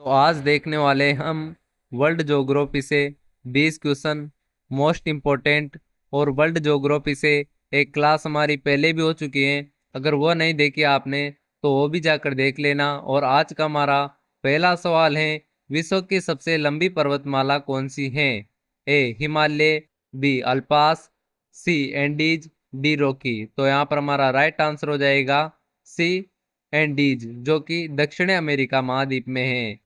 तो आज देखने वाले हम वर्ल्ड ज्योग्राफी से 20 क्वेश्चन मोस्ट इम्पोर्टेंट। और वर्ल्ड ज्योग्राफी से एक क्लास हमारी पहले भी हो चुकी है। अगर वो नहीं देखी आपने तो वो भी जाकर देख लेना। और आज का हमारा पहला सवाल है, विश्व की सबसे लंबी पर्वतमाला कौन सी है? ए हिमालय, बी अल्पास, सी एंडीज, डी रॉकी। तो यहाँ पर हमारा राइट आंसर हो जाएगा सी एंडीज, जो कि दक्षिण अमेरिका महाद्वीप में है।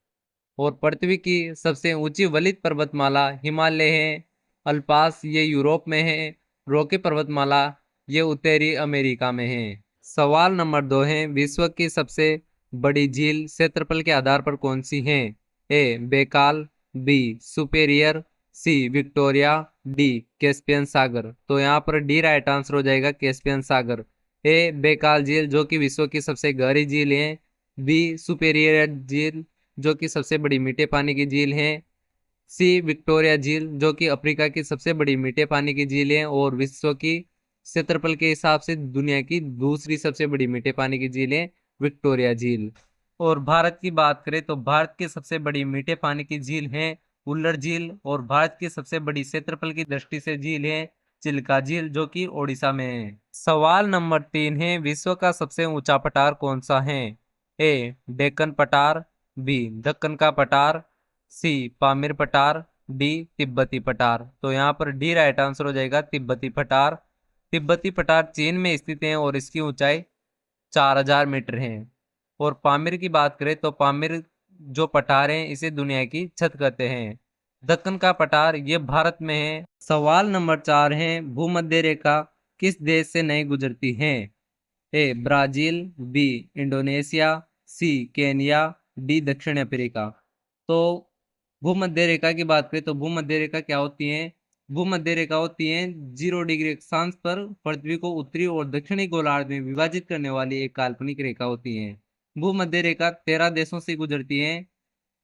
और पृथ्वी की सबसे ऊंची वलित पर्वतमाला हिमालय है। अल्पास ये यूरोप में है। रॉकी पर्वतमाला ये उत्तरी अमेरिका में है। सवाल नंबर 2 है, विश्व की सबसे बड़ी झील क्षेत्रफल के आधार पर कौन सी है? A Baikal, B Superior, C Victoria, D Caspian सागर। तो यहाँ पर डी राइट आंसर हो जाएगा, कैस्पियन सागर। ए बेकाल झील जो कि विश्व की सबसे गहरी झील है। बी सुपेरियर झील जो कि सबसे बड़ी मीठे पानी की झील है। सी विक्टोरिया झील जो कि अफ्रीका की सबसे बड़ी मीठे पानी की झील है और विश्व की क्षेत्रफल के हिसाब से दुनिया की दूसरी सबसे बड़ी मीठे पानी की झील है विक्टोरिया झील। और भारत की बात करें तो भारत की सबसे बड़ी मीठे पानी की झील है उल्लर झील। और भारत की सबसे बड़ी क्षेत्रफल की दृष्टि से झील है चिल्का झील जो कि ओडिशा में है। सवाल नंबर 3 है, विश्व का सबसे ऊंचा पठार कौन सा है? ए डेक्कन पठार, बी दक्कन का पठार, सी पामीर पठार, डी तिब्बती पठार। तो यहाँ पर डी राइट आंसर हो जाएगा, तिब्बती पठार। तिब्बती पठार चीन में स्थित है और इसकी ऊंचाई 4000 मीटर है। और पामीर की बात करें तो पामीर जो पठार है इसे दुनिया की छत कहते हैं। दक्कन का पठार ये भारत में है। सवाल नंबर 4 है, भूमध्य रेखा किस देश से नहीं गुजरती है? A Brazil, B Indonesia, C Kenya, D दक्षिण अफ्रीका। तो भूमध्य रेखा की बात करें तो भूमध्य रेखा क्या होती है? भूमध्य रेखा होती है 0 डिग्री अक्षांश पर पृथ्वी को उत्तरी और दक्षिणी गोलार्ध में विभाजित करने वाली एक काल्पनिक रेखा होती है। भूमध्य रेखा 13 देशों से गुजरती है।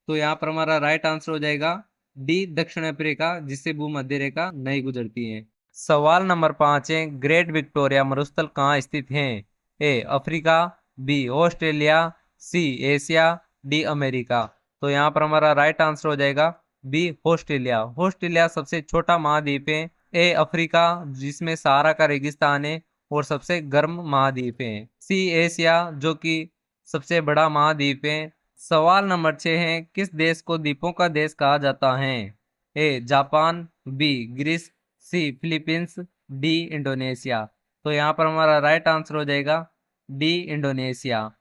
तो यहाँ पर हमारा राइट आंसर हो जाएगा डी दक्षिण अफ्रीका, जिससे भूमध्य रेखा नहीं गुजरती है। सवाल नंबर 5 है, ग्रेट विक्टोरिया मरुस्थल कहाँ स्थित है? A Africa, B Australia, C Asia, D America. तो यहाँ पर हमारा राइट आंसर हो जाएगा बी ऑस्ट्रेलिया। ऑस्ट्रेलिया सबसे छोटा महाद्वीप है। ए अफ्रीका जिसमें सहारा का रेगिस्तान है और सबसे गर्म महाद्वीप है। सी एशिया जो कि सबसे बड़ा महाद्वीप है। सवाल नंबर 6 है, किस देश को द्वीपों का देश कहा जाता है? A Japan, B Greece, C Philippines, D Indonesia. तो यहाँ पर हमारा राइट आंसर हो जाएगा डी इंडोनेशिया।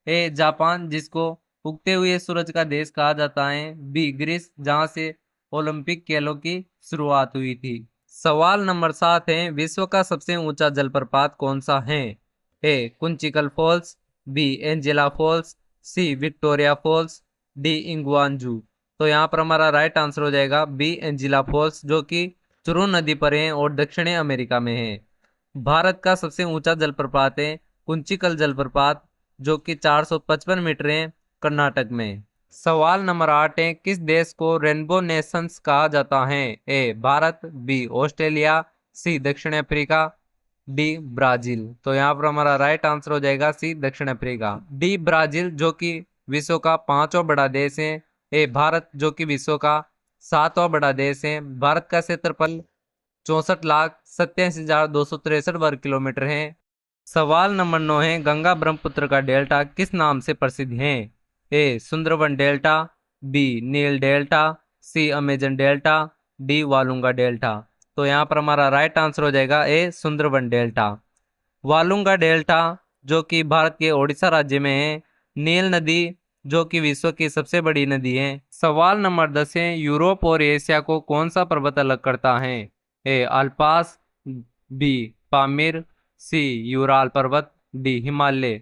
ए जापान जिसको उगते हुए सूरज का देश कहा जाता है। बी ग्रीस जहाँ से ओलंपिक खेलों की शुरुआत हुई थी। सवाल नंबर 7 है, विश्व का सबसे ऊंचा जलप्रपात कौन सा है? A Kunchikal falls, B Angela falls, C Victoria falls, D Iguazu. तो यहाँ पर हमारा राइट आंसर हो जाएगा बी एंजिला फॉल्स जो कि चुरू नदी पर है और दक्षिणी अमेरिका में है। भारत का सबसे ऊंचा जलप्रपात है कुंचिकल जलप्रपात जो कि 455 मीटर है कर्नाटक में। सवाल नंबर 8 है, किस देश को रेनबो नेशंस कहा जाता है? ए भारत, बी ऑस्ट्रेलिया, सी दक्षिण अफ्रीका, डी ब्राजील। तो यहाँ पर हमारा राइट आंसर हो जाएगा सी दक्षिण अफ्रीका। डी ब्राजील जो कि विश्व का 5वां बड़ा देश है। ए भारत जो कि विश्व का 7वां बड़ा देश है। भारत का क्षेत्रफल 64,87,263 वर्ग किलोमीटर है। सवाल नंबर 9 है, गंगा ब्रह्मपुत्र का डेल्टा किस नाम से प्रसिद्ध है? ए Sundarban delta, B Neil delta, सी अमेजन डेल्टा, डी वालुंगा डेल्टा। तो यहाँ पर हमारा राइट आंसर हो जाएगा ए सुंदरवन डेल्टा। वालुंगा डेल्टा जो कि भारत के ओडिशा राज्य में है। नील नदी जो कि विश्व की सबसे बड़ी नदी है। सवाल नंबर 10 है, यूरोप और एशिया को कौन सा पर्वत अलग करता है? ए अल्पास, बी पामीर, सी यूराल पर्वत, डी हिमालय।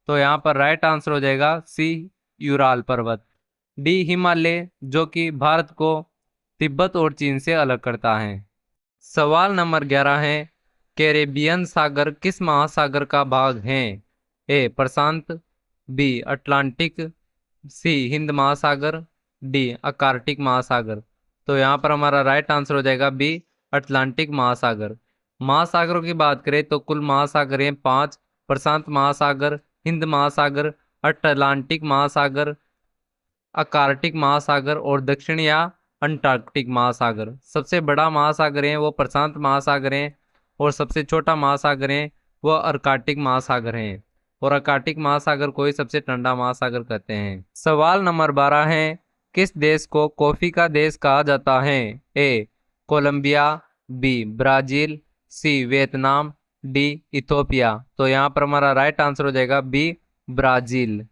तो यहाँ पर राइट आंसर हो जाएगा सी यूराल पर्वत। डी हिमालय जो कि भारत को तिब्बत और चीन से अलग करता है। सवाल नंबर 11 है, कैरेबियन सागर किस महासागर का भाग है? ए प्रशांत, बी अटलांटिक, सी हिंद महासागर, डी अकार्कटिक महासागर। तो यहाँ पर हमारा राइट आंसर हो जाएगा बी अटलांटिक महासागर। महासागरों की बात करें तो कुल महासागर हैं 5। प्रशांत महासागर, हिंद महासागर, अटलांटिक महासागर, अकार्कटिक महासागर और दक्षिण या अंटार्कटिक महासागर। सबसे बड़ा महासागर है वो प्रशांत महासागर है और सबसे छोटा महासागर है वो अर्कटिक महासागर है। और अर्कटिक महासागर को ही सबसे ठंडा महासागर कहते हैं। सवाल नंबर 12 है, किस देश को कॉफी का देश कहा जाता है? A Colombia, B Brazil, C Vietnam, D Ethiopia. तो यहाँ पर हमारा राइट आंसर हो जाएगा बी ब्राजील।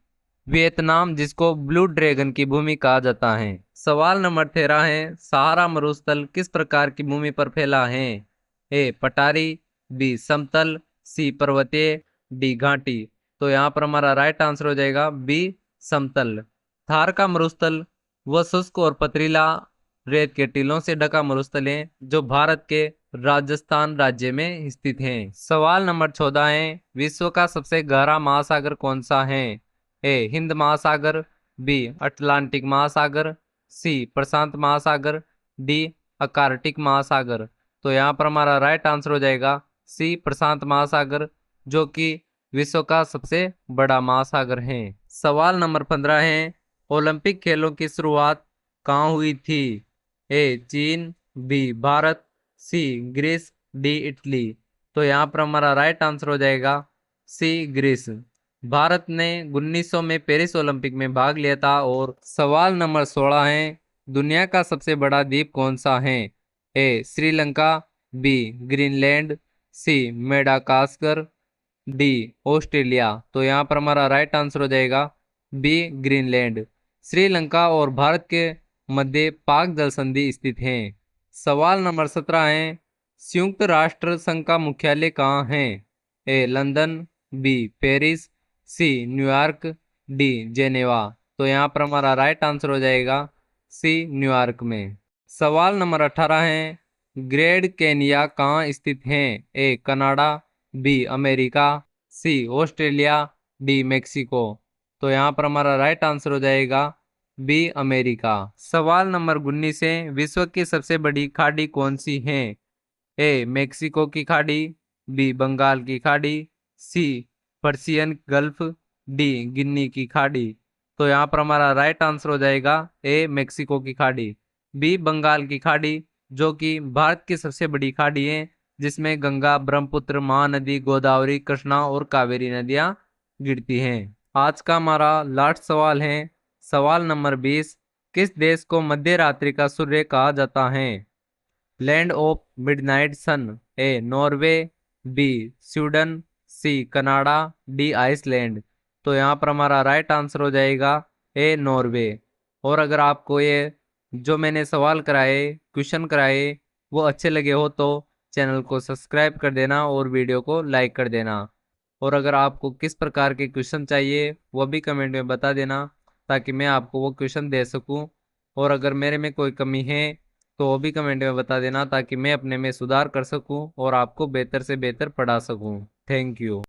वियतनाम जिसको ब्लू ड्रैगन की भूमि कहा जाता है। सवाल नंबर 13 है, सहारा मरुस्थल किस प्रकार की भूमि पर फैला है? ए पठारी, बी समतल, सी पर्वतीय, डी घाटी। तो यहाँ पर हमारा राइट आंसर हो जाएगा बी समतल। थार का मरुस्थल वह शुष्क और पथरीला रेत के टीलों से ढका मरुस्थल है जो भारत के राजस्थान राज्य में स्थित है। सवाल नंबर 14 है, विश्व का सबसे गहरा महासागर कौन सा है? ए हिंद महासागर, बी अटलांटिक महासागर, सी प्रशांत महासागर, डी अकार्कटिक महासागर। तो यहाँ पर हमारा राइट आंसर हो जाएगा सी प्रशांत महासागर, जो कि विश्व का सबसे बड़ा महासागर है। सवाल नंबर 15 है, ओलंपिक खेलों की शुरुआत कहाँ हुई थी? ए चीन, बी भारत, सी ग्रीस, डी इटली। तो यहाँ पर हमारा राइट आंसर हो जाएगा सी ग्रीस। भारत ने 1900 में पेरिस ओलंपिक में भाग लिया था। और सवाल नंबर 16 है, दुनिया का सबसे बड़ा द्वीप कौन सा है? ए श्रीलंका, बी ग्रीनलैंड, सी मेडागास्कर, डी ऑस्ट्रेलिया। तो यहाँ पर हमारा राइट आंसर हो जाएगा बी ग्रीनलैंड। श्रीलंका और भारत के मध्य पाक जल संधि स्थित है। सवाल नंबर 17 है, संयुक्त राष्ट्र संघ का मुख्यालय कहाँ है? A London, B Paris, C New York, D Geneva. तो यहाँ पर हमारा राइट आंसर हो जाएगा सी न्यूयॉर्क में। सवाल नंबर 18 है, ग्रेट केनिया कहाँ स्थित है? A Canada, B America, C Australia, D Mexico. तो यहाँ पर हमारा राइट आंसर हो जाएगा बी अमेरिका। सवाल नंबर 19 है, विश्व की सबसे बड़ी खाड़ी कौन सी है? ए मेक्सिको की खाड़ी, बी बंगाल की खाड़ी, सी पर्सियन गल्फ, डी गिनी की खाड़ी। तो यहाँ पर हमारा राइट आंसर हो जाएगा ए मेक्सिको की खाड़ी, बी बंगाल की खाड़ी, जो कि भारत की सबसे बड़ी खाड़ी है, जिसमें गंगा, ब्रह्मपुत्र, महानदी, गोदावरी, कृष्णा और कावेरी नदियां गिरती हैं। आज का हमारा लास्ट सवाल है, सवाल नंबर 20, किस देश को मध्य रात्रि का सूर्य कहा जाता है? Land of midnight sun. A Norway, B Sweden, C Canada, D Iceland. तो यहाँ पर हमारा राइट आंसर हो जाएगा ए नॉर्वे। और अगर आपको ये जो मैंने सवाल कराए, क्वेश्चन कराए, वो अच्छे लगे हो तो चैनल को सब्सक्राइब कर देना और वीडियो को लाइक कर देना। और अगर आपको किस प्रकार के क्वेश्चन चाहिए वो भी कमेंट में बता देना, ताकि मैं आपको वो क्वेश्चन दे सकूं। और अगर मेरे में कोई कमी है तो वो भी कमेंट में बता देना, ताकि मैं अपने में सुधार कर सकूं और आपको बेहतर से बेहतर पढ़ा सकूं। Thank you.